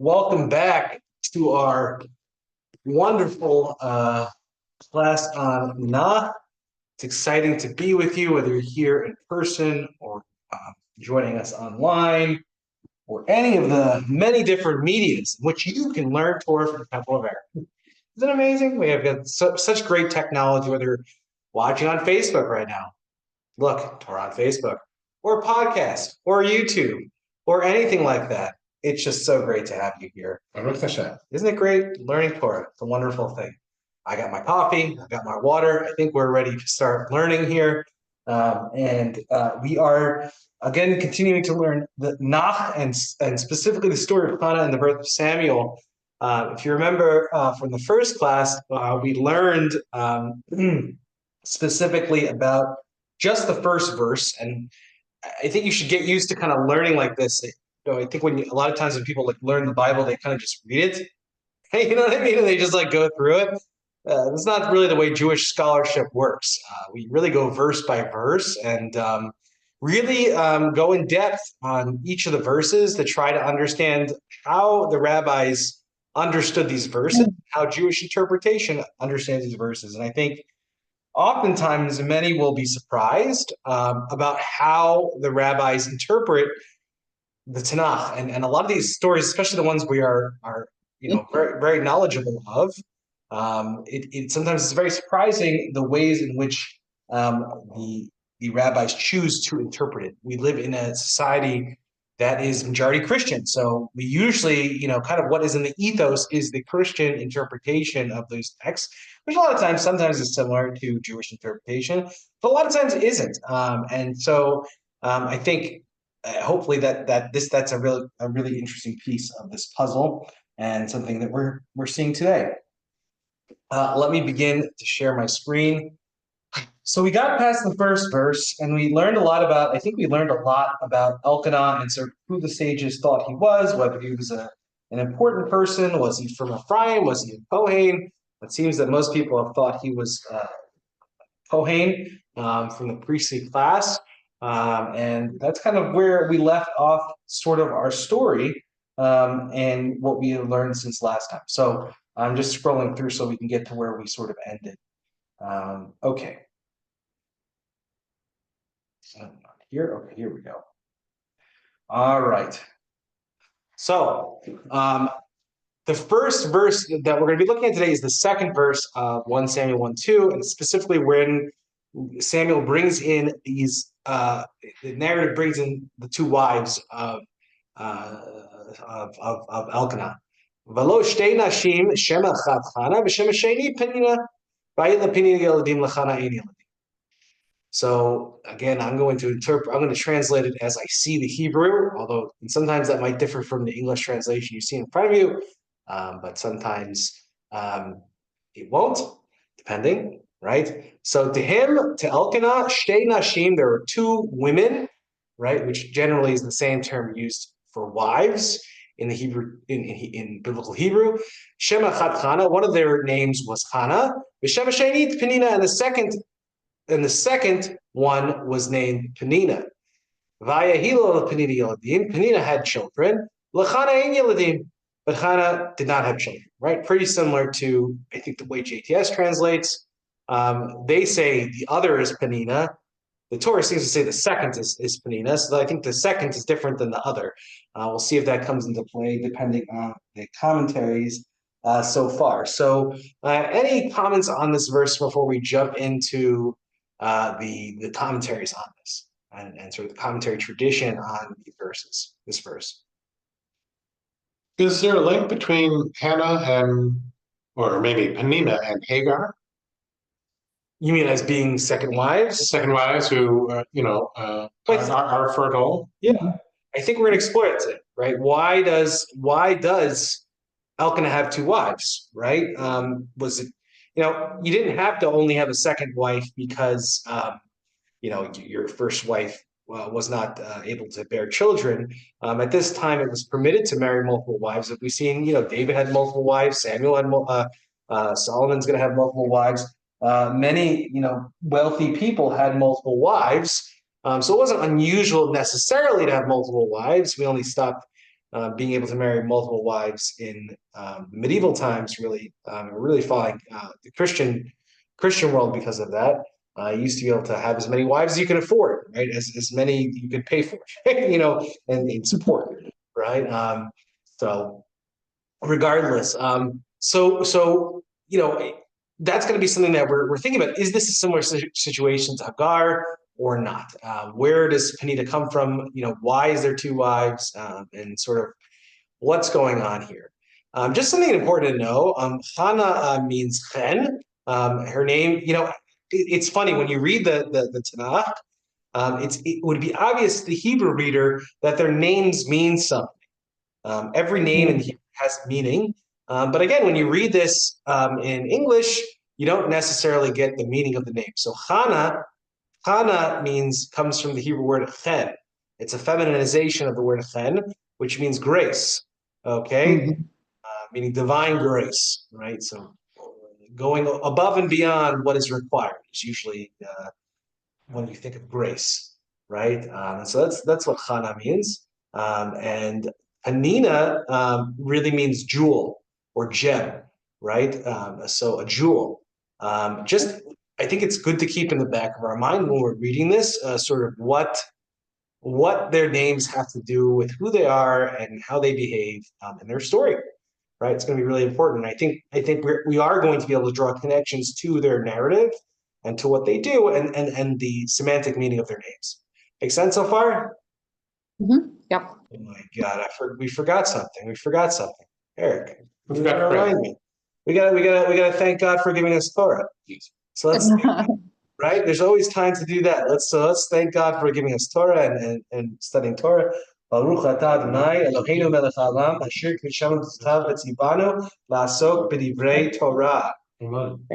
Welcome back to our wonderful class on Nach. It's exciting to be with you, whether you're here in person or joining us online, or any of the many different medias in which you can learn Torah from the Temple of Aaron. Isn't it amazing? We have got such great technology, whether you're watching on Facebook right now. Look, Torah on Facebook, or podcast, or YouTube, or anything like that. It's just so great to have you here. Isn't it great? Learning Torah. It's a wonderful thing. I got my coffee. I got my water. I think we're ready to start learning here. We are, again, continuing to learn the Nach and specifically the story of Channah and the birth of Samuel. If you remember from the first class, we learned specifically about just the first verse. And I think you should get used to kind of learning like this. I think a lot of times when people learn the Bible, they kind of just read it. You know what I mean? And they just go through it. It's not really the way Jewish scholarship works. We really go verse by verse and really go in depth on each of the verses to try to understand how the rabbis understood these verses, how Jewish interpretation understands these verses. And I think oftentimes many will be surprised about how the rabbis interpret the Tannakh, and a lot of these stories, especially the ones we are very, very knowledgeable of, it sometimes it's very surprising the ways in which the rabbis choose to interpret it. We live in a society that is majority Christian, so we usually, kind of what is in the ethos is the Christian interpretation of those texts, which a lot of times, sometimes is similar to Jewish interpretation, but a lot of times it isn't. And so I think hopefully that's a really interesting piece of this puzzle and something that we're seeing today. Let me begin to share my screen. So we got past the first verse and we learned a lot about Elkanah and sort of who the sages thought he was, whether he was an important person, was he from Ephraim, was he a Kohen? It seems that most people have thought he was Kohen from the priestly class. And that's kind of where we left off sort of our story and what we have learned since last time. So I'm just scrolling through so we can get to where we sort of ended. Okay. Here we go. All right. So the first verse that we're going to be looking at today is the second verse of 1 Samuel 1:2, and specifically when Samuel brings in the narrative brings in the two wives of Elkanah. V'lo shtei nashim shem echad Channah v'shem hasheni Penina v'ayila Penina yeladim l'Channah ein yeladim. So again, I'm going to translate it as I see the Hebrew, although sometimes that might differ from the English translation you see in front of you, but sometimes it won't, depending. Right? So to him, to Elkanah, shtei nashim, there are two women, right? Which generally is the same term used for wives in the Hebrew, in biblical Hebrew. Shem echad Channah, one of their names was Channah. V'shem hasheni Penina, and the second one was named Penina. Vayahilo Penina yeladim. Penina had children. L'Channah ein yeladim. But Channah did not have children, right? Pretty similar to, I think, the way JTS translates. They say the other is Penina. The Torah seems to say the second is Penina. So I think the second is different than the other. We'll see if that comes into play depending on the commentaries so far. So any comments on this verse before we jump into the commentaries on this and sort of the commentary tradition on this verse? Is there a link between Hannah or maybe Penina and Hagar? You mean as being second wives? Second wives who, are fertile. Yeah, I think we're going to explore it today, right? Why does Elkanah have two wives, right? Was it, you didn't have to only have a second wife because, your first wife was not able to bear children. At this time, it was permitted to marry multiple wives. We've seen, David had multiple wives. Samuel had Solomon's going to have multiple wives. Many, wealthy people had multiple wives. So it wasn't unusual necessarily to have multiple wives. We only stopped being able to marry multiple wives in medieval times really following the Christian world because of that. You used to be able to have as many wives as you could afford, right? As many you could pay for, and support, right? So regardless, that's going to be something that we're thinking about. Is this a similar situation to Hagar or not? Where does Penina come from? Why is there two wives? And sort of what's going on here. Just something important to know. Channah means chen. Her name, it's funny when you read the Tannakh, it would be obvious to the Hebrew reader that their names mean something. Every name in Hebrew has meaning. But again, when you read this in English, you don't necessarily get the meaning of the name. So Channah comes from the Hebrew word chen. It's a feminization of the word chen, which means grace. Okay, meaning divine grace, right? So going above and beyond what is required is usually when you think of grace, right? And so that's what Channah means. And Penina really means jewel or gem, right? So a jewel. I think it's good to keep in the back of our mind when we're reading this, sort of what their names have to do with who they are and how they behave in their story, right? It's going to be really important. I think we are going to be able to draw connections to their narrative and to what they do and the semantic meaning of their names. Make sense so far? Yep. Oh my God, we forgot something. We forgot something. Eric, We you forgot gotta remind me. We gotta thank God for giving us Torah. So let's right? There's always time to do that. Let's thank God for giving us Torah and studying Torah. Baruch atah Adonai Eloheinu melech haolam asher k'neshama tzitav v'tzivanu la'asok b'divrei Torah.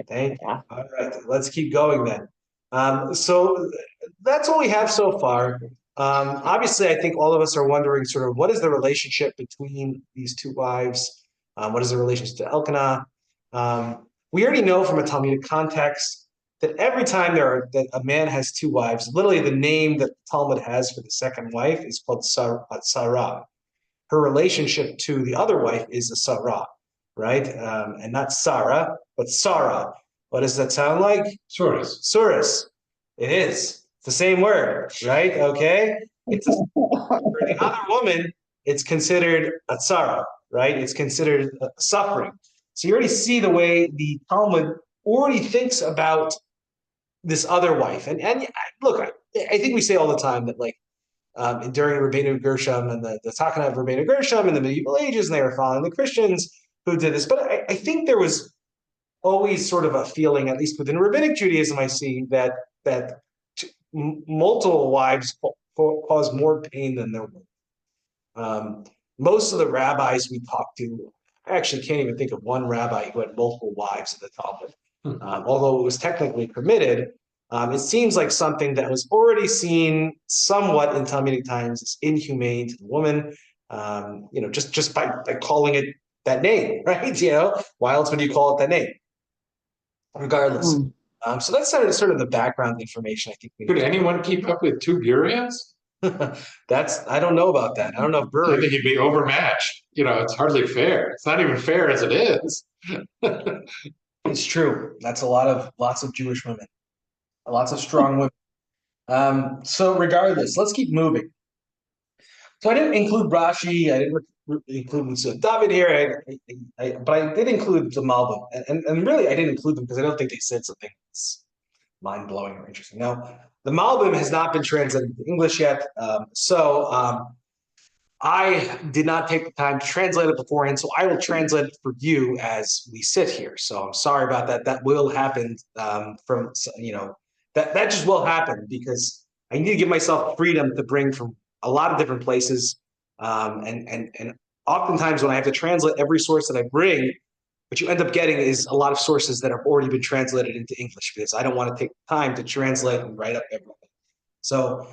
Thank you. All right, let's keep going then. So that's all we have so far. Obviously, I think all of us are wondering sort of what is the relationship between these two wives? What is the relationship to Elkanah? We already know from a Talmudic context that every time that a man has two wives, literally the name that the Talmud has for the second wife is called Sarah. Her relationship to the other wife is a Sarah, right? And not Sarah, but Sarah. What does that sound like? Surus. Surus. It is. It's the same word, right? Okay. For the other woman, it's considered a Sarah, right? It's considered suffering. So you already see the way the Talmud already thinks about this other wife. And look, I think we say all the time that during Rabbeinu Gershom and the Tannakh of Rabbeinu Gershom in the medieval ages, and they were following the Christians who did this. But I think there was always sort of a feeling, at least within Rabbinic Judaism, I see that multiple wives cause more pain than their one. Most of the rabbis we talked to, I actually can't even think of one rabbi who had multiple wives in the Talmud. Although it was technically permitted, it seems like something that was already seen somewhat in Talmudic times as inhumane to the woman, just by calling it that name, right? Why else would you call it that name? Regardless. So that's sort of the background information I think. Could anyone keep up with two Urians? I don't know about that. I don't know if I think he'd be overmatched. It's hardly fair. It's not even fair as it is. It's true. That's lots of Jewish women, lots of strong women. So regardless, let's keep moving. So I didn't include Rashi. I didn't include Musa David here. But I did include the Malbim, and really I didn't include them because I don't think they said something that's mind blowing or interesting. Now the Malbim has not been translated into English yet, so I did not take the time to translate it beforehand, so I will translate it for you as we sit here. So I'm sorry about that. That will happen that just will happen because I need to give myself freedom to bring from a lot of different places. And oftentimes when I have to translate every source that I bring, what you end up getting is a lot of sources that have already been translated into English because I don't want to take time to translate and write up everything. So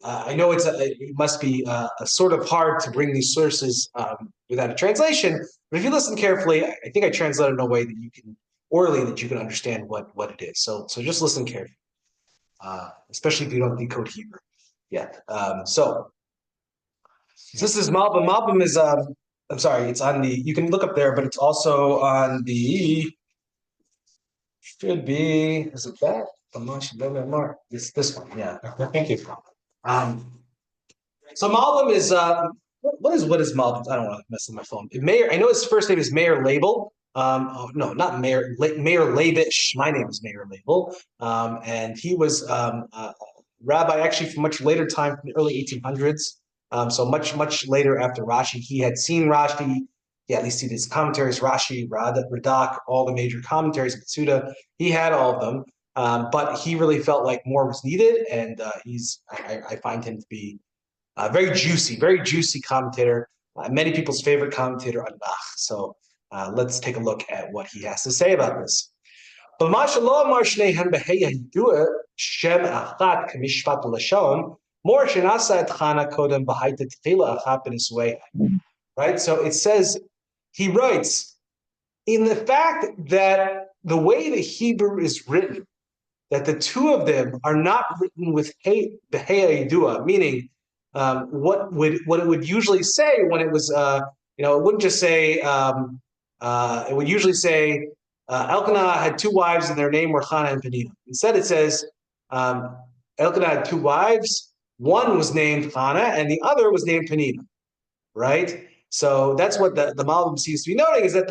I know it must be sort of hard to bring these sources without a translation, but if you listen carefully, I think I translated in a way that you can orally that you can understand what it is. So just listen carefully, especially if you don't decode Hebrew yet. So This is Malbim. Malbim is I'm sorry, it's on the. You can look up there, but it's also on the. Should be. Is it that? This one, yeah. Okay, thank you. So Malbim is what is Malbim? I don't want to mess with my phone. Mayor. I know his first name is Mayor Label. Oh, no, not Mayor. Mayor Labish. My name is Mayor Label. And he was a rabbi actually from much later time, from the early 1800s. So much later after Rashi. He had seen Rashi. He at least seen his commentaries, Rashi, Radak, all the major commentaries, Matsuda. He had all of them. But he really felt like more was needed, and I find him to be very juicy commentator. Many people's favorite commentator on Nach. So let's take a look at what he has to say about this. But mashallah mar shnehem beheyah shem achat kamishpat lashon more shenasa et Channah kodem b'haita tchila achat b'niswei. Right. So it says, he writes, in the fact that the way the Hebrew is written, that the two of them are not written with beheyah yidua, meaning what it would usually say when it was it wouldn't just say it would usually say Elkanah had two wives and their name were Channah and Penina. Instead it says Elkanah had two wives, one was named Channah and the other was named Penina, right? So that's what the Malbim seems to be noting, is that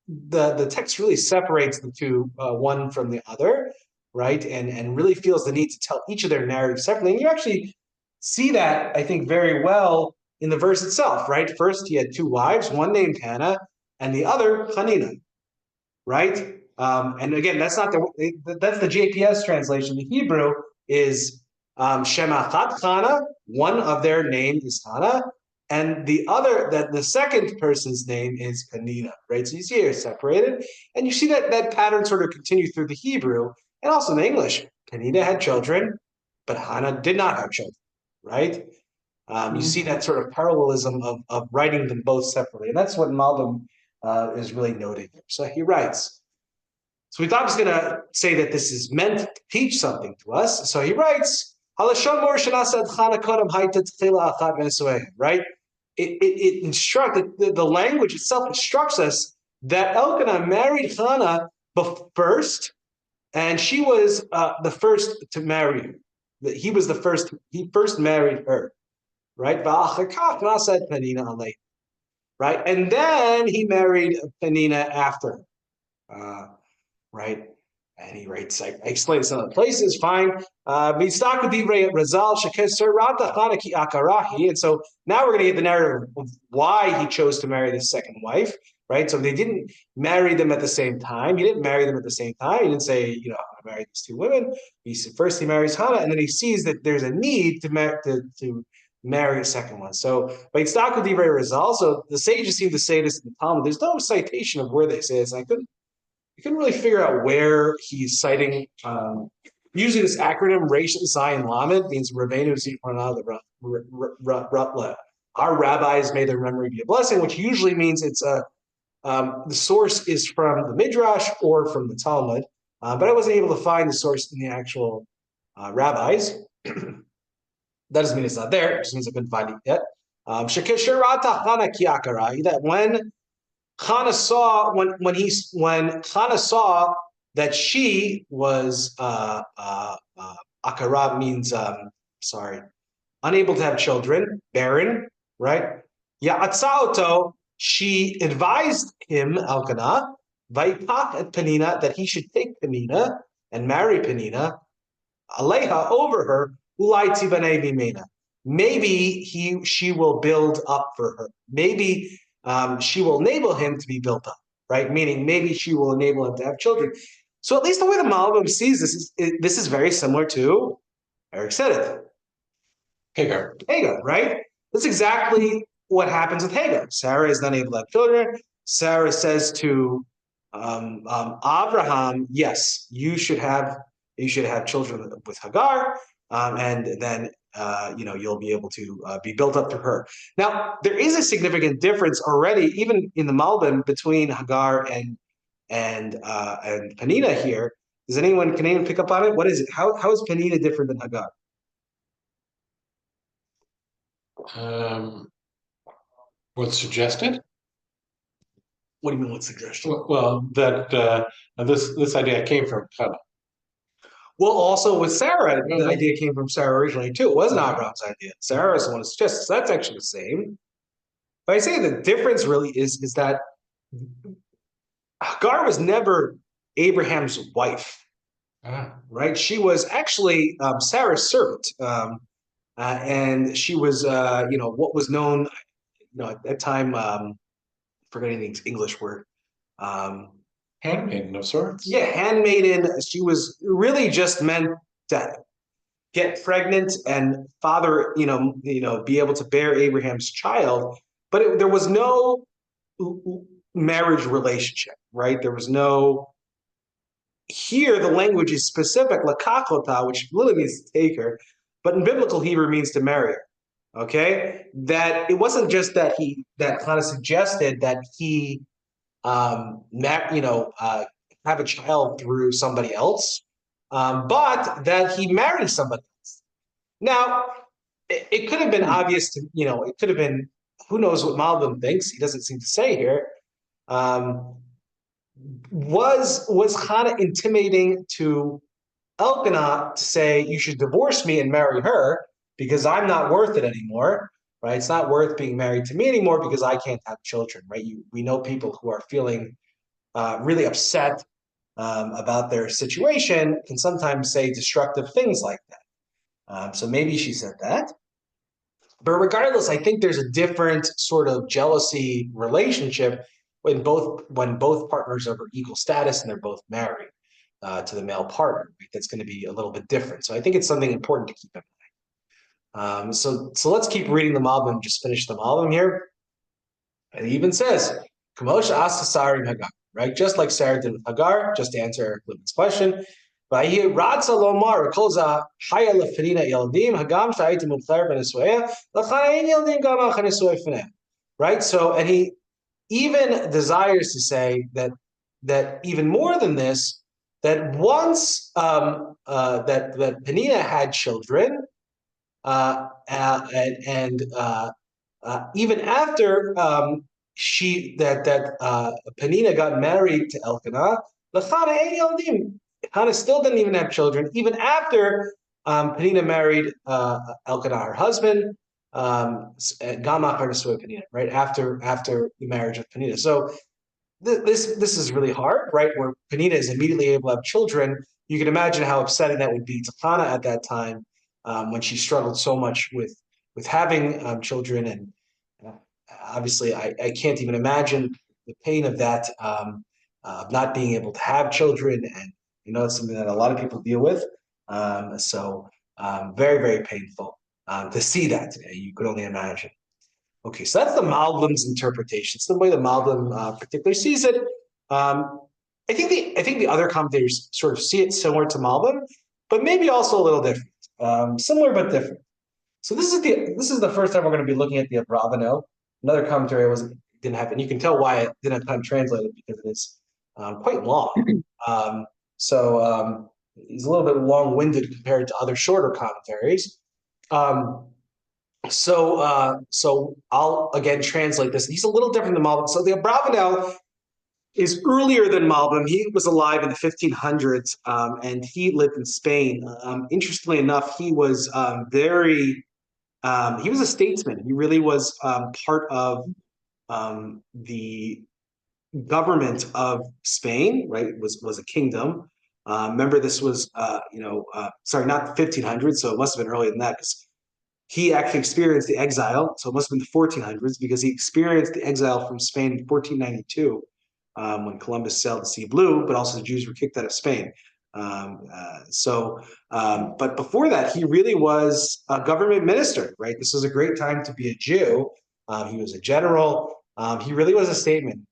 the text really separates the two one from the other, right? And really feels the need to tell each of their narratives separately. And you actually see that, I think, very well in the verse itself, right? First, he had two wives, one named Hannah and the other Chanina, right? And again, that's not that's the JPS translation. The Hebrew is Shem Achat Channah, one of their name is Channah, and the second person's name is Penina, right? So you see here separated, and you see that pattern sort of continue through the Hebrew and also in the English. Penina had children, but Hannah did not have children, right? You see that sort of parallelism of writing them both separately, and that's what Malbim is really noting here. So he writes. So we thought he was going to say that this is meant to teach something to us. So he writes, right? It instructs, the language itself instructs us that Elkanah married Channah first, and she was the first to marry him. He first married her, right? Right? And then he married Penina after her, right? And he writes, I explained some of the places, fine. And so now we're going to get the narrative of why he chose to marry this second wife, right? So they didn't marry them at the same time. He didn't marry them at the same time. He didn't say, I married these two women. He said, first he marries Hannah, and then he sees that there's a need to marry a second one. So, so the sages seem to say this in the Talmud. There's no citation of where they say this. I couldn't really figure out where he's citing. Usually this acronym, Resh Zion Lamed, means Rabbeinu Zichronah, our rabbis, may their memory be a blessing, which usually means it's the source is from the Midrash or from the Talmud. But I wasn't able to find the source in the actual rabbis. That doesn't mean it's not there. It just means I couldn't find it yet. That when Channah saw when Channah saw that she was akara means unable to have children, barren, right? Ya'atzaoto, she advised him, Elkanah, Vaypak at Penina, that he should take Penina and marry Penina, Aleha, over her, Ulai Tzibane Vimena. Maybe she will build up for her. Maybe she will enable him to be built up, right? Meaning maybe she will enable him to have children. So at least the way the Malbim sees this is very similar to Eric said it. Hagar, right? That's exactly what happens with Hagar. Sarah is not able to have children. Sarah says to Abraham, yes, you should have children with Hagar, and then you'll be able to be built up to her. Now, there is a significant difference already, even in the Malbim, between Hagar and Penina here. Can anyone pick up on it? What is it? How is Penina different than Hagar? What's suggested? What do you mean, what's suggestion? Well, that this idea came from Channah. Well, also with Sarah, the Mhm. idea came from Sarah originally too. It wasn't Mhm. Abraham's idea. Sarah's the one who suggested. So that's actually the same. But I say the difference really is that Hagar was never Abraham's wife, Ah, right? She was actually Sarah's servant, and she was, what was known, at that time, forgetting the English word. Um, handmaiden of sorts. yeah, handmaiden. She was really just meant to get pregnant and father, be able to bear Abraham's child. But there was no marriage relationship, right? There was no. Here, the language is specific, lakakota, which really means to take her, but in biblical Hebrew means to marry her. Okay, that it wasn't just that kind of suggested that he, have a child through somebody else, but that he married somebody else. Now, it could have been obvious to, it could have been, who knows what Malbim thinks. He doesn't seem to say here. Um, was Channah intimidating to Elkanah to say, you should divorce me and marry her because I'm not worth it anymore, right? It's not worth being married to me anymore because I can't have children, right? We know people who are feeling really upset about their situation can sometimes say destructive things like that. So maybe she said that. But regardless, I think there's a different sort of jealousy relationship when both partners are of equal status and they're both married to the male partner. Right? That's going to be a little bit different. So I think it's something important to keep in mind. So let's keep reading the Malbim. Just finish the Malbim here. And he even says, "Kamosha asked Sarah Hagar," right? Just like Sarah did with Hagar, just to answer Eric Lippman's question. Radza lomar koza haya lefanina yeldim hagam shayit mumtlar benesuaya lachanayin yeldim gama chanesuay fene. Right. So, and he even desires to say that even more than this, that once that Penina had children, and even after she that Penina got married to Elkanah, Hannah still didn't even have children, even after Penina married Elkanah, her husband, Gamach Penina, right after the marriage of Penina. So this is really hard, right? Where Penina is immediately able to have children. You can imagine how upsetting that would be to Hannah at that time when she struggled so much with having children, and obviously I can't even imagine the pain of that, of not being able to have children, and it's something that a lot of people deal with. Very, very painful to see that. You could only imagine. Okay, so that's the Malbim's interpretation. It's the way the Malbim particularly sees it. I think the other commentators sort of see it similar to Malbim, but maybe also a little different. Similar but different. So this is the first time we're going to be looking at the Abravanel. Another commentary didn't have, and you can tell why I didn't have time to translate it because it is quite long. So he's a little bit long-winded compared to other shorter commentaries. So I'll again translate this. He's a little different than Malbim. So the Abravanel is earlier than Malbim. He was alive in the 1500s, and he lived in Spain. Interestingly enough, he was he was a statesman. He really was part of the government of Spain. Right, it was a kingdom. Remember, this was sorry, not the 1500s, so it must have been earlier than that because he actually experienced the exile. So it must have been the 1400s because he experienced the exile from Spain in 1492 when Columbus sailed the sea blue, but also the Jews were kicked out of Spain. But before that, he really was a government minister, right? This was a great time to be a Jew. He was a general. He really was a statesman.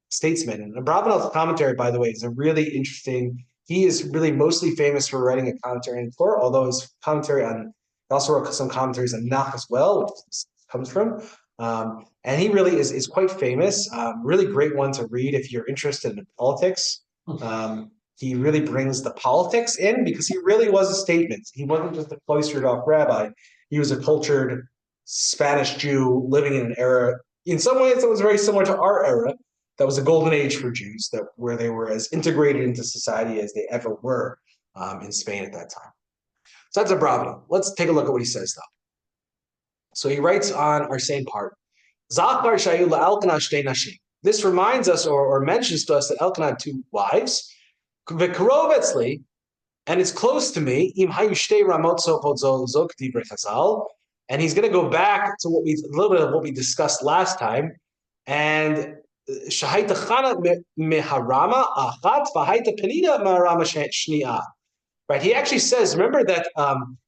And Abravanel's commentary, by the way, is a really interesting. He is really mostly famous for writing a commentary on Torah, although his commentary on, he also wrote some commentaries on Nach as well, which this comes from. And he really is quite famous. Really great one to read if you're interested in politics. He really brings the politics in because he really was a statement. He wasn't just a cloistered off rabbi. He was a cultured Spanish Jew living in an era in some ways, it was very similar to our era. That was a golden age for Jews, where they were as integrated into society as they ever were in Spain at that time. So that's a bravo. Let's take a look at what he says, though. So he writes on our same part. This reminds us or mentions to us that Elkanah had 2 wives. And it's close to me. And he's going to go back to a little bit of what we discussed last time. And right, he actually says, remember that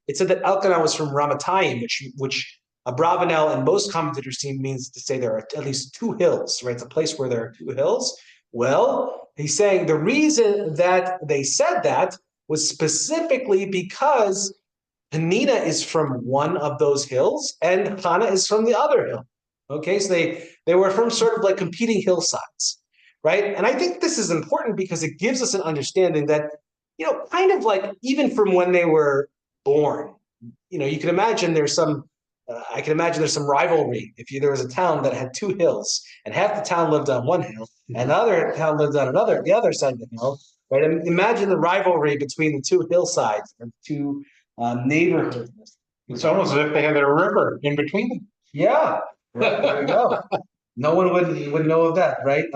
it said that Elkanah was from Ramatayim, which Abravanel and most commentators means to say there are at least 2 hills, right? It's a place where there are 2 hills. Well, he's saying the reason that they said that was specifically because Penina is from one of those hills and Channah is from the other hill. Okay, so they were from sort of like competing hillsides, right? And I think this is important because it gives us an understanding that, kind of like even from when they were born, you can imagine there's some rivalry. If there was a town that had 2 hills and half the town lived on one hill and the other town lived on the other side of the hill, right? And imagine the rivalry between the 2 hillsides and 2 neighborhoods. It's almost as if they had a river in between them. Yeah, there you go. No one would know of that, right?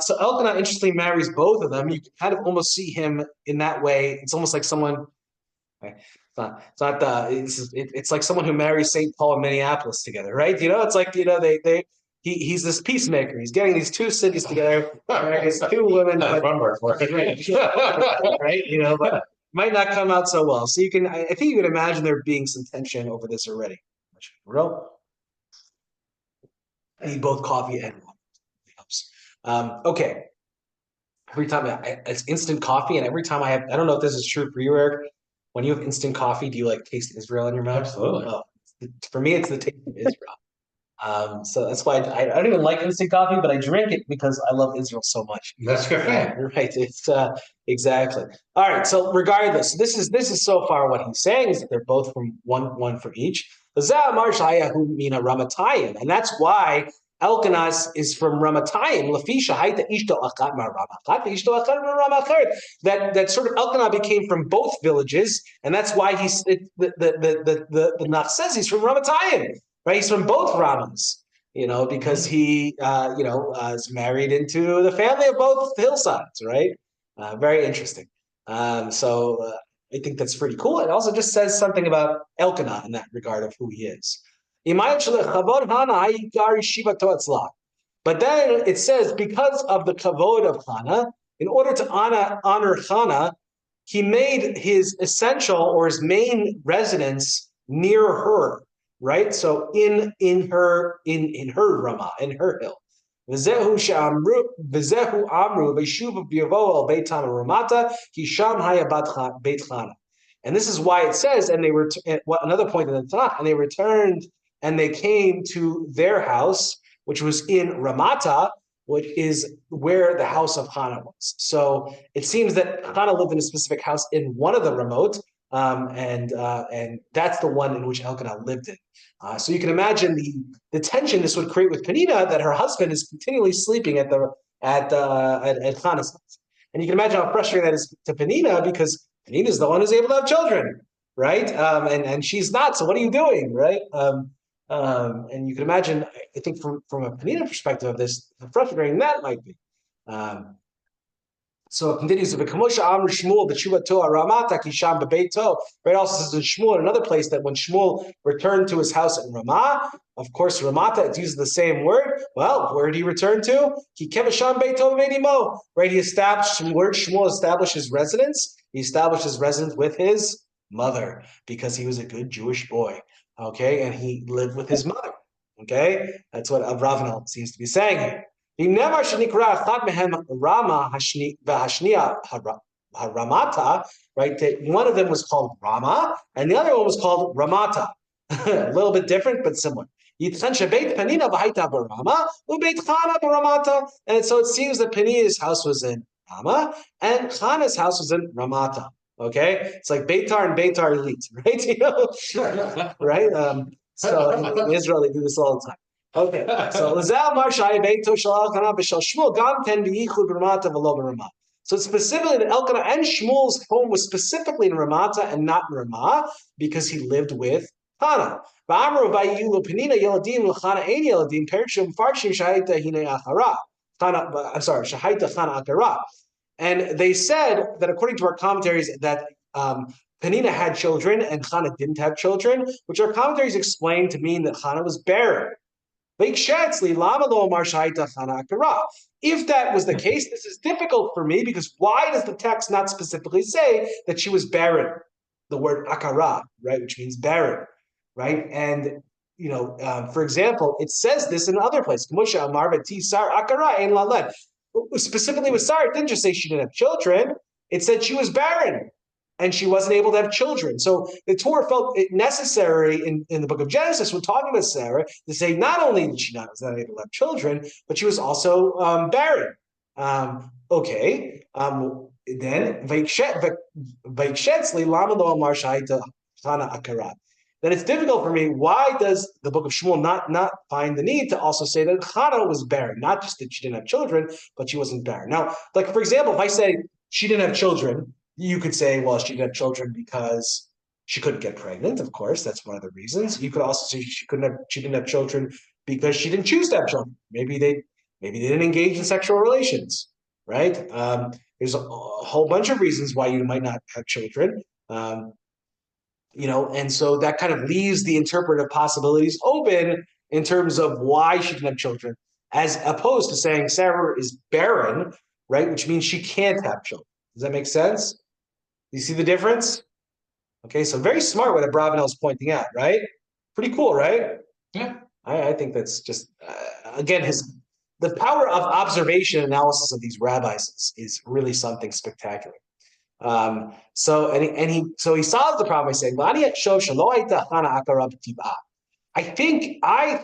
So Elkanah interestingly marries both of them. You can kind of almost see him in that way. It's almost like someone. It's like someone who marries St. Paul and Minneapolis together, right? It's like he's this peacemaker. He's getting these 2 cities together, marries 2 women, but, right? But might not come out so well. So I think you can imagine there being some tension over this already. I need both coffee and water. Okay. Every time it's instant coffee, and every time I don't know if this is true for you, Eric. When you have instant coffee, do you like taste Israel in your mouth? Absolutely. For me, it's the taste of Israel. So that's why I don't even like instant coffee, but I drink it because I love Israel so much. That's good. Right. It's exactly. All right. So regardless, this is so far what he's saying is that they're both from one from each. And that's why Elkanah is from Ramatayim. That sort of Elkanah became from both villages, and that's why the Nach says he's from Ramatayim, right? He's from both Ramas, because he is married into the family of both hillsides, right? Very interesting. So I think that's pretty cool. It also just says something about Elkanah in that regard of who he is. But then it says, because of the kavod of Channah, in order to honor Channah, he made his essential or his main residence near her, right? So in her Ramah, in her hill. And this is why it says, and they were another point in the Tannakh, and they returned and they came to their house, which was in Ramata, which is where the house of Channah was. So it seems that Channah lived in a specific house in one of the remote, and that's the one in which Elkanah lived in. So you can imagine the tension this would create with Penina, that her husband is continually sleeping at Channah's house. And you can imagine how frustrating that is to Penina, because Penina is the one who's able to have children, right? And she's not. So what are you doing, right? And you can imagine, I think from a Penina perspective of this, how frustrating that might be. So it continues, Shmuel, right? Also says in Shmuel, another place, that when Shmuel returned to his house in Ramah, of course, Ramata, it uses the same word. Well, where did he return to? Right? He established, where Shmuel established his residence. He established his residence with his mother because he was a good Jewish boy. Okay, and he lived with his mother. Okay, that's what Abravanel seems to be saying here. Right? That one of them was called Rama, and the other one was called Ramata. A little bit different, but similar. And so it seems that Penina's house was in Rama, and Channah's house was in Ramata. Okay, it's like Beitar and Beitar elite, right? Right? So in Israel they do this all the time. Okay, so Lazal Mar Shai Beito Shel Elkanah B'Shel Shmuel Gam Ten B'Yichud B'Ramata V'Lo B'Ramah. So specifically, that Elkanah and Shmuel's home was specifically in Ramata and not in Ramah because he lived with Channah. V'Amru V'Yilu Penina Yeladim L'Chana Ein Yeladim Perishim Farshim Shaita Hine Achara. I'm sorry, Shahaita Chana Akara. And they said that according to our commentaries that Penina had children and Channah didn't have children, which our commentaries explain to mean that Channah was barren. If that was the case, this is difficult for me because why does the text not specifically say that she was barren? The word akara, right, which means barren, right? And for example, it says this in other places. Specifically with Sarah, it didn't just say she didn't have children; it said she was barren and she wasn't able to have children. So the Torah felt it necessary in the book of Genesis, when talking about Sarah, to say not only did she was not able to have children, but she was also barren. Then it's difficult for me. Why does the book of Shmuel not find the need to also say that Channah was barren? Not just that she didn't have children, but she wasn't barren. Now, like for example, if I say she didn't have children, you could say, well, she didn't have children because she couldn't get pregnant. Of course, that's one of the reasons. You could also say she didn't have children because she didn't choose to have children. Maybe they didn't engage in sexual relations, right? There's a whole bunch of reasons why you might not have children. And so that kind of leaves the interpretive possibilities open in terms of why she didn't have children, as opposed to saying Sarah is barren, right? Which means she can't have children. Does that make sense? Do you see the difference? Okay, so very smart what Abravanel is pointing out, right? Pretty cool, right? Yeah. I think that's just, again, the power of observation analysis of these rabbis is really something spectacular. So he solves the problem by saying, I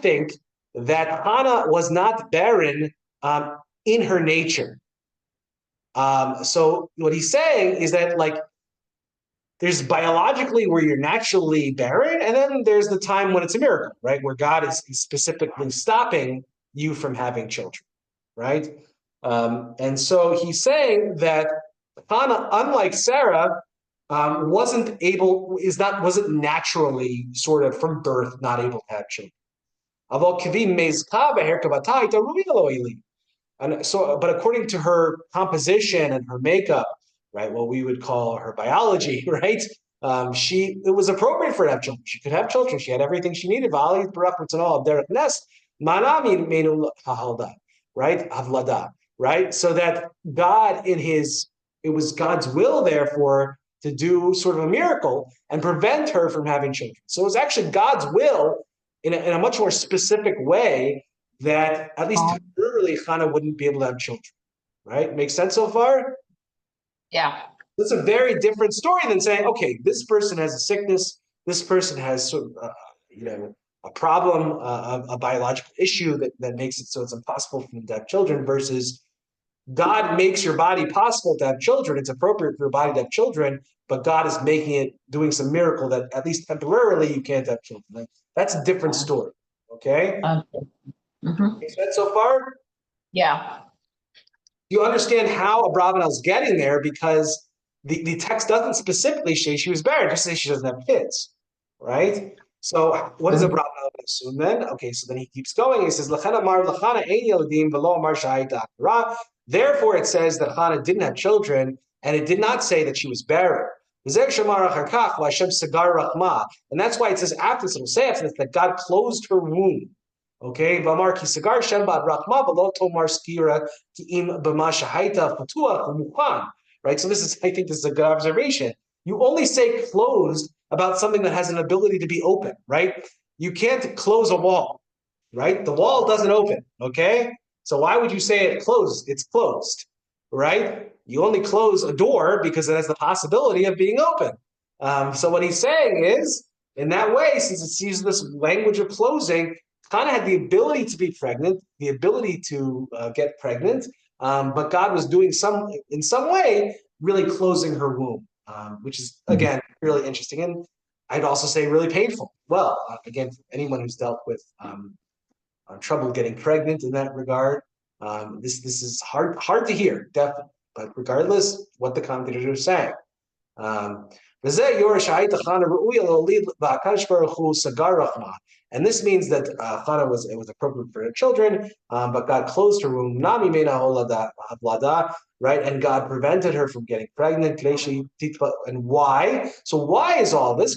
think that Hannah was not barren in her nature. So what he's saying is that there's biologically where you're naturally barren, and then there's the time when it's a miracle, right? Where God is specifically stopping you from having children, right? And so he's saying that Hannah, unlike Sarah, wasn't naturally sort of from birth not able to have children. And so, but according to her composition and her makeup, right, what we would call her biology, right, it was appropriate for her to have children. She could have children. She had everything she needed. Right, havlada, right, so that God it was God's will, therefore, to do sort of a miracle and prevent her from having children. So it was actually God's will in a much more specific way that at least temporarily Channah wouldn't be able to have children, right? Makes sense so far? Yeah. That's a very different story than saying, okay, this person has a sickness, this person has sort of, a problem, a biological issue that makes it so it's impossible for them to have children, versus God makes your body possible to have children. It's appropriate for your body to have children, but God is doing some miracle that at least temporarily you can't have children. That's a different story. Okay? Makes sense so far? Yeah. You understand how Abravanel's getting there, because the text doesn't specifically say she was barren, just say she doesn't have kids, right? So what does Abravanel assume then? Okay, so then he keeps going. He says, therefore it says that Channah didn't have children, and it did not say that she was barren. And that's why it says after this, it'll say after this, that God closed her womb. Okay, right? So I think this is a good observation. You only say closed about something that has an ability to be open, right? You can't close a wall, right? The wall doesn't open, okay? So why would you say it closed? It's closed, right? You only close a door because it has the possibility of being open. So what he's saying is, in that way, since it uses this language of closing, Channah had the ability to be pregnant, the ability to get pregnant, but God was doing in some way, really closing her womb, which is, again, really interesting. And I'd also say really painful. Well, again, for anyone who's dealt with trouble getting pregnant in that regard. This is hard to hear, definitely. But regardless, what the commentators are saying. And this means that Channah was appropriate for her children, but God closed her womb, right? And God prevented her from getting pregnant. And why? So why is all this?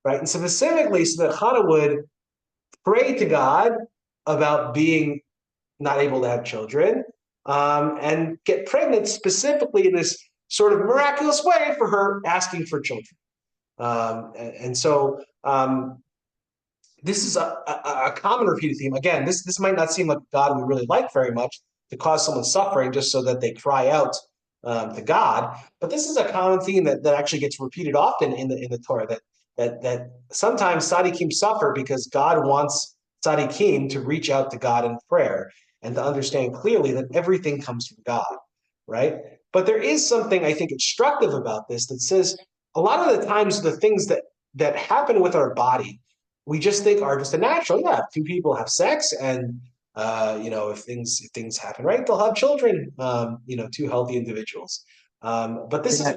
Right? And specifically, so that Channah would pray to God about being not able to have children, and get pregnant specifically in this sort of miraculous way for her asking for children. This is a common repeated theme. Again, this might not seem like God we really like very much, to cause someone suffering just so that they cry out to God. But this is a common theme that actually gets repeated often in the Torah, that sometimes tzaddikim suffer because God wants tzaddikim to reach out to God in prayer and to understand clearly that everything comes from God, right? But there is something I think instructive about this that says a lot of the times the things that happen with our body, we just think are just a natural. Yeah, if two people have sex, and if things happen right, they'll have children. Two healthy individuals. But this is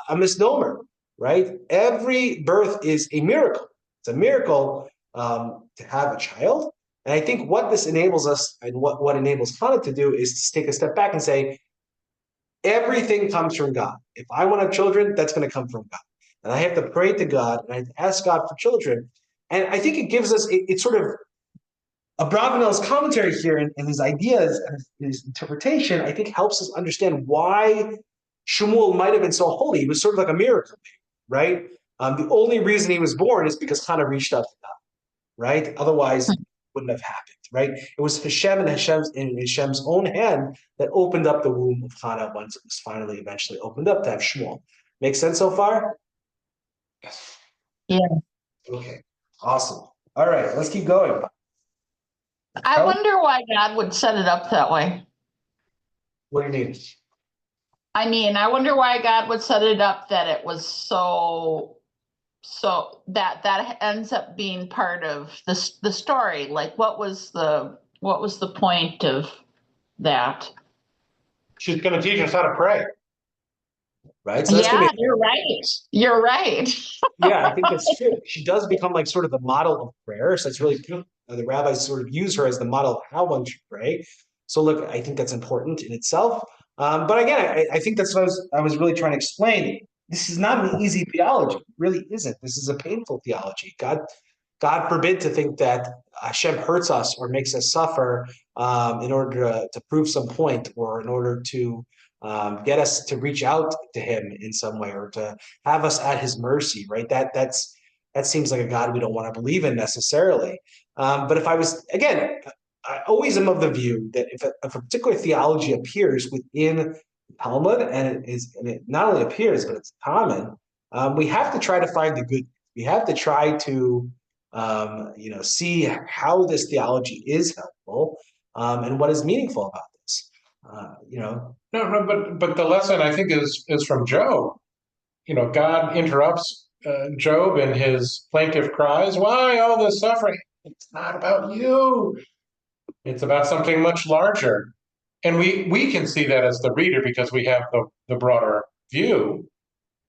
a misnomer, right? Every birth is a miracle. It's a miracle to have a child. And I think what this enables us, and what enables Channah to do, is to take a step back and say, everything comes from God. If I want to have children, that's going to come from God. And I have to pray to God, and I have to ask God for children. And I think it gives us, it's sort of, Abravanel's commentary here and his ideas and his interpretation, I think helps us understand why Shmuel might have been so holy. He was sort of like a miracle, right? The only reason he was born is because Channah reached out to God, right? Otherwise, it wouldn't have happened, right? It was Hashem and Hashem's own hand that opened up the womb of Channah once it was finally eventually opened up to have Shmuel. Make sense so far? Yeah. Okay, awesome. All right, let's keep going. I wonder why God would set it up that way. What do you mean? I mean, I wonder why God would set it up that it was so that ends up being part of the story. Like, what was the point of that? She's going to teach us how to pray. Right? So that's Yeah, you're right. You're right. Yeah, I think that's true. She does become like sort of the model of prayer. So it's really the rabbis sort of use her as the model of how one should pray. So look, I think that's important in itself. But again, I think that's what I was really trying to explain. This is not an easy theology. It really isn't. This is a painful theology. God forbid to think that Hashem hurts us or makes us suffer in order to prove some point, or in order to get us to reach out to him in some way, or to have us at his mercy, right? That seems like a God we don't want to believe in necessarily. But if I was, again, I always am of the view that if a particular theology appears within Talmud, and it not only appears, but it's common, we have to try to find the good. We have to try to see how this theology is helpful, and what is meaningful about this. No, but the lesson I think is from Job. God interrupts Job in his plaintive cries. Why all this suffering? It's not about you. It's about something much larger. And we can see that as the reader because we have the broader view,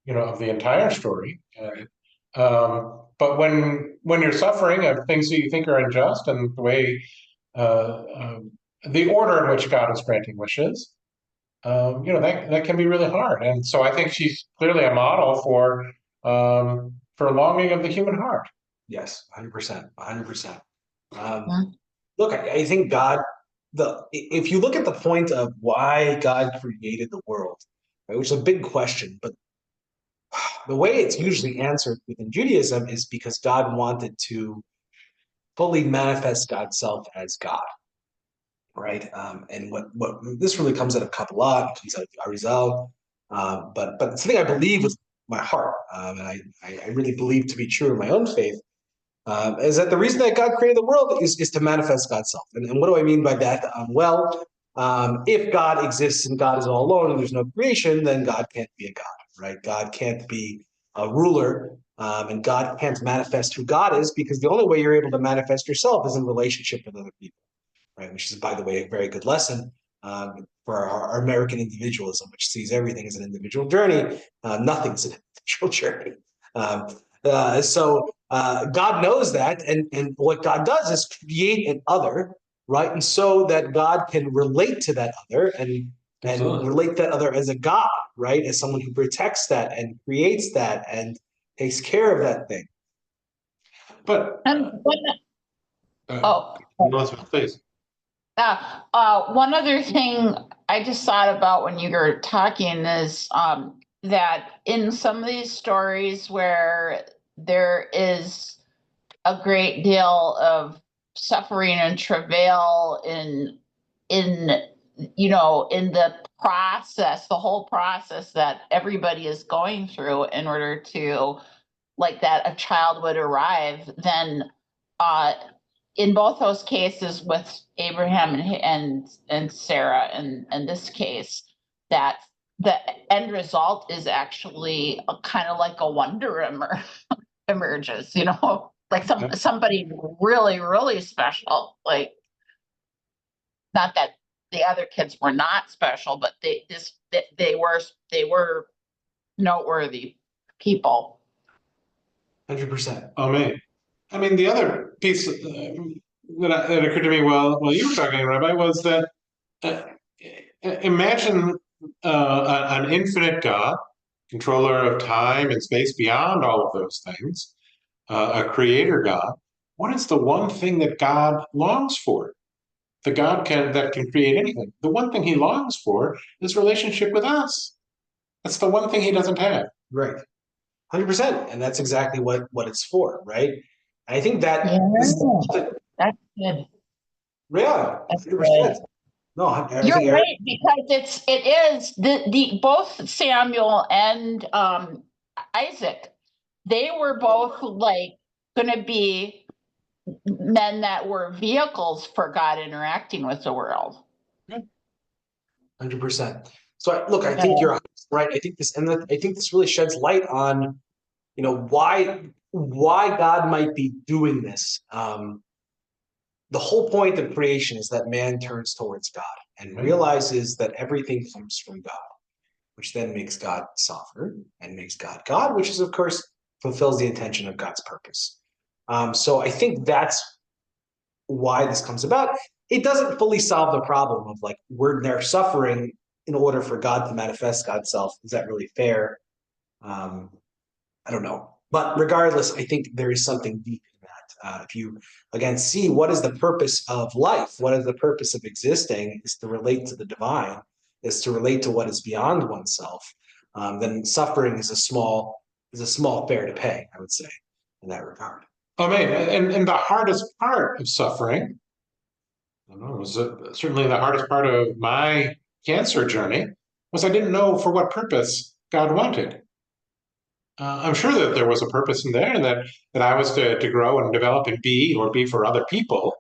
of the entire story. But when you're suffering of things that you think are unjust, and the way the order in which God is granting wishes, that can be really hard. And so I think she's clearly a model for longing of the human heart. Yes, 100%, 100%. Look, I think God, if you look at the point of why God created the world, right, which is a big question, but the way it's usually answered within Judaism is because God wanted to fully manifest God's self as God, right? And what this really comes out of Kabbalah, it comes out of Arizal, but something I believe with my heart, and I really believe to be true in my own faith, is that the reason that God created the world is to manifest God's self. And what do I mean by that? If God exists and God is all alone and there's no creation, then God can't be a God, right? God can't be ruler, and God can't manifest who God is, because the only way you're able to manifest yourself is in relationship with other people, right? Which is, by the way, a very good lesson for our American individualism, which sees everything as an individual journey. Nothing's an individual journey. God knows that, and what God does is create an other, right? And so that God can relate to that other and relate that other as a God, right? As someone who protects that and creates that and takes care of that thing. But Oh, Elizabeth, please. one other thing I just thought about when you were talking is that in some of these stories where there is a great deal of suffering and travail in the process, the whole process that everybody is going through in order to, like, that a child would arrive, then in both those cases with Abraham and Sarah, in this case, that the end result is actually a kind of like a wonder emerges, like somebody really, really special. Like, not that the other kids were not special, but they were noteworthy people. 100%. Oh, man. I mean, the other piece that occurred to me while you were talking, Rabbi, was that imagine an infinite God, controller of time and space beyond all of those things, a creator God. What is the one thing that God longs for? The God that can create anything. The one thing he longs for is relationship with us. That's the one thing he doesn't have. Right. 100%. And that's exactly what it's for, right? And I think that That's good. Yeah, That's 100%. good. No, You're right, because it is the both Samuel and Isaac, they were both like going to be men that were vehicles for God interacting with the world. 100%. So look, I think you're right. I think this really sheds light on, why God might be doing this. The whole point of creation is that man turns towards God and realizes that everything comes from God, which then makes God sovereign and makes God God, which is, of course, fulfills the intention of God's purpose. So I think that's why this comes about. It doesn't fully solve the problem of, like, we're there suffering in order for God to manifest God's self. Is that really fair? I don't know. But regardless, I think there is something deep in that. If you, again, see what is the purpose of life, what is the purpose of existing, is to relate to the divine, is to relate to what is beyond oneself, then suffering is a small fare to pay, I would say, in that regard. Oh, man. And the hardest part of suffering, I don't know, was certainly the hardest part of my cancer journey, was I didn't know for what purpose God wanted. I'm sure that there was a purpose in there, and that I was to grow and develop and be for other people.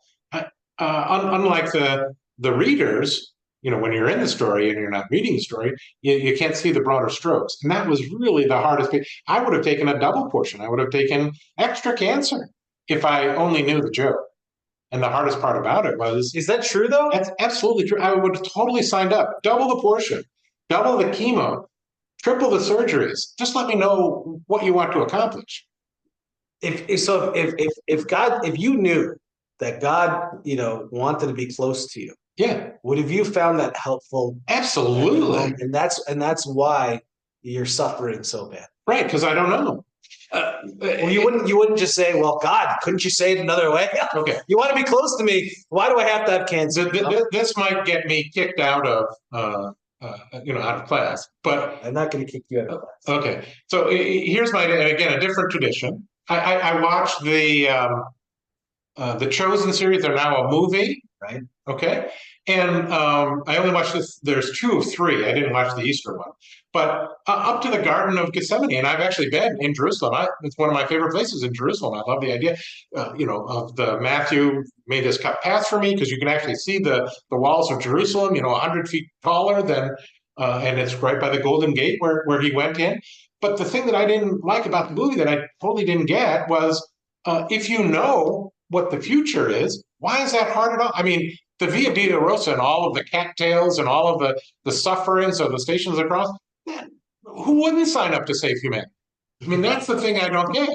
Unlike the readers, when you're in the story and you're not reading the story, you can't see the broader strokes. And that was really the hardest thing. I would have taken a double portion. I would have taken extra cancer if I only knew the joke. And the hardest part about it was... Is that true, though? That's absolutely true. I would have totally signed up. Double the portion, double the chemo, triple the surgeries. Just let me know what you want to accomplish. If you knew that God, wanted to be close to you, would have you found that helpful? Absolutely. And that's why you're suffering so bad. Right, because I don't know. Well, you wouldn't just say, well, God, couldn't you say it another way? Okay. You want to be close to me. Why do I have to have cancer? This might get me kicked out of out of class, but I'm not going to kick you out of class. Okay. So here's a different tradition. I watched the Chosen series. They're now a movie. Right. Okay. And I only watched this. There's 2 of 3. I didn't watch the Easter one, but up to the Garden of Gethsemane. And I've actually been in Jerusalem. It's one of my favorite places in Jerusalem. I love the idea, of the Matthew made this cut path for me, because you can actually see the walls of Jerusalem, 100 feet taller than, and it's right by the Golden Gate where he went in. But the thing that I didn't like about the movie that I totally didn't get was if you know what the future is, why is that hard at all? I mean, the Via Dolorosa and all of the cattails and all of the sufferings of the Stations of the Cross, man, who wouldn't sign up to save humanity? I mean, that's the thing I don't get.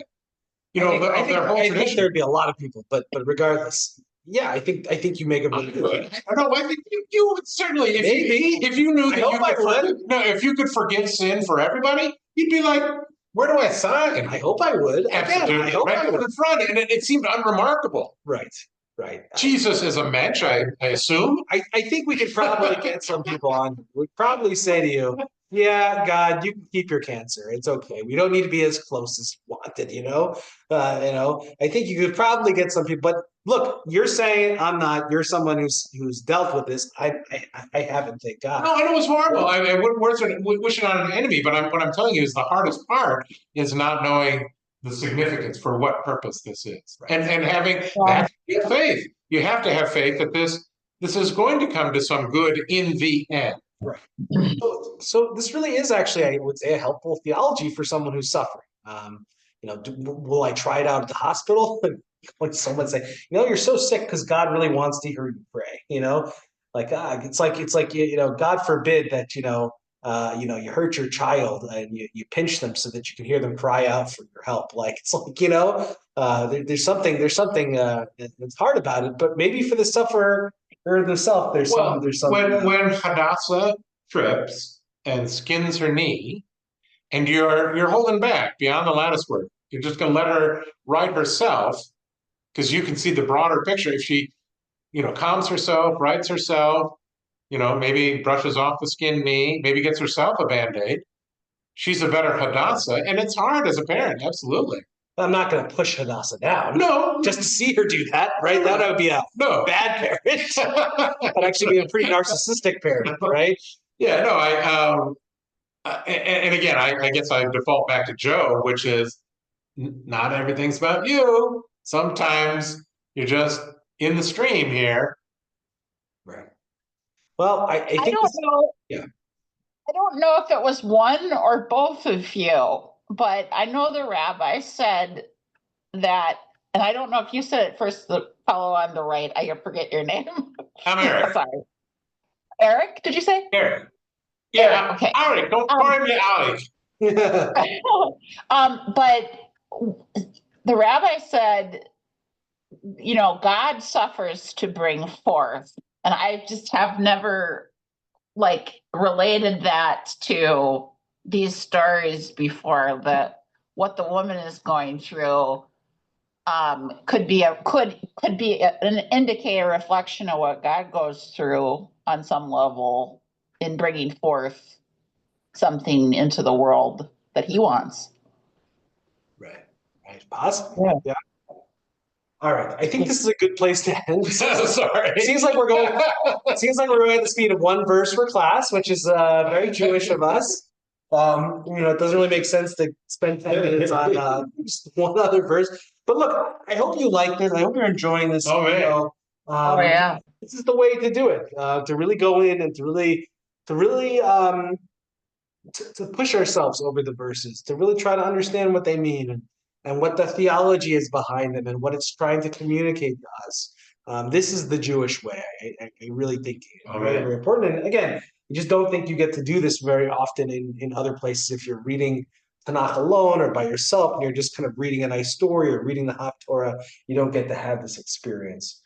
You know, their whole I think tradition. there'd be a lot of people, but regardless, yeah, I think you make a I really don't good. know. I think you would certainly, if you knew that if you could forgive sin for everybody, you'd be like, where do I sign? I hope I would. Absolutely, Again, I hope right I to would. the front, and it seemed unremarkable. Right, right. Jesus is a mensch, I assume. I think we could probably get some people on. We'd probably say to you, yeah, God, you can keep your cancer. It's okay. We don't need to be as close as wanted, you know? I think you could probably get some people, but look, you're saying I'm not, you're someone who's dealt with this. I haven't, thank God. No, I know it's horrible. I wouldn't wish it on an enemy, but what I'm telling you is the hardest part is not knowing the significance for what purpose this is. Right. And having that faith. You have to have faith that this is going to come to some good in the end. Right. So this really is actually, I would say, a helpful theology for someone who's suffering. Will I try it out at the hospital? When someone say, you're so sick because God really wants to hear you pray. It's like God forbid that you hurt your child and you pinch them so that you can hear them cry out for your help. Like it's like there's something that's hard about it, but maybe for the sufferer or the self, there's something. When Hadassah trips and skins her knee, and you're holding back beyond the lattice work, you're just going to let her right herself because you can see the broader picture. If she, calms herself, rights herself, maybe brushes off the skinned knee, maybe gets herself a Band-Aid, she's a better Hadassah, and it's hard as a parent, absolutely. I'm not going to push Hadassah down. No. Just to see her do that, right? That would be a bad parent. That'd actually be a pretty narcissistic parent, right? Yeah, no, and again, I guess I default back to Joe, which is not everything's about you. Sometimes you're just in the stream here. Right. Well, I think don't know. Yeah. I don't know if it was one or both of you, but I know the rabbi said that, and I don't know if you said it first, the fellow on the right, I forget your name. I'm Eric. Sorry. Eric, did you say? Eric. Yeah, Eric, okay. Alec, don't call me Alec. But the rabbi said, God suffers to bring forth. And I just have never related that to these stories before, that what the woman is going through could be an indicator, reflection of what God goes through on some level in bringing forth something into the world that he wants. Right. Possible. Yeah. All right. I think this is a good place to end. Sorry. It seems like we're going at the speed of one verse per class, which is very Jewish of us. It doesn't really make sense to spend 10 minutes on just one other verse. But look, I hope you like this. I hope you're enjoying this. Oh, man. Yeah. This is the way to do it. To really go in and to really to push ourselves over the verses, to really try to understand what they mean and what the theology is behind them and what it's trying to communicate to us. This is the Jewish way. I really think it's very, very important. And again, I just don't think you get to do this very often in other places. If you're reading Tannakh alone or by yourself, and you're just kind of reading a nice story or reading the Haftorah, you don't get to have this experience.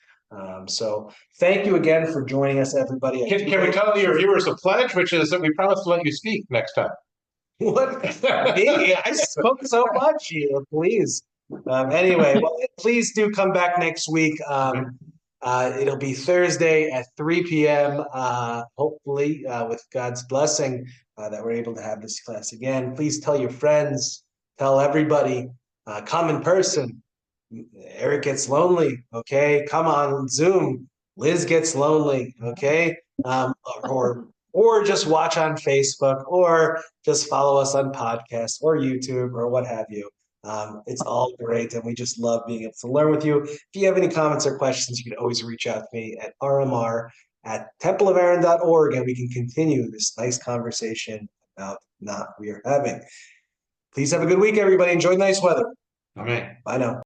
So thank you again for joining us, everybody. Can we tell your viewers a pledge, which is that we promise to let you speak next time? What? Me? I spoke so much here, please. Anyway, well, please do come back next week. It'll be Thursday at 3 p.m. Hopefully, with God's blessing, that we're able to have this class again. Please tell your friends, tell everybody, come in person. Eric gets lonely, okay? Come on Zoom. Liz gets lonely, okay? Or just watch on Facebook, or just follow us on podcasts or YouTube or what have you. It's all great, and we just love being able to learn with you. If you have any comments or questions, you can always reach out to me at rmr@templeofaaron.org, and we can continue this nice conversation about Nach we are having. Please have a good week, everybody. Enjoy the nice weather. Amen. Bye now.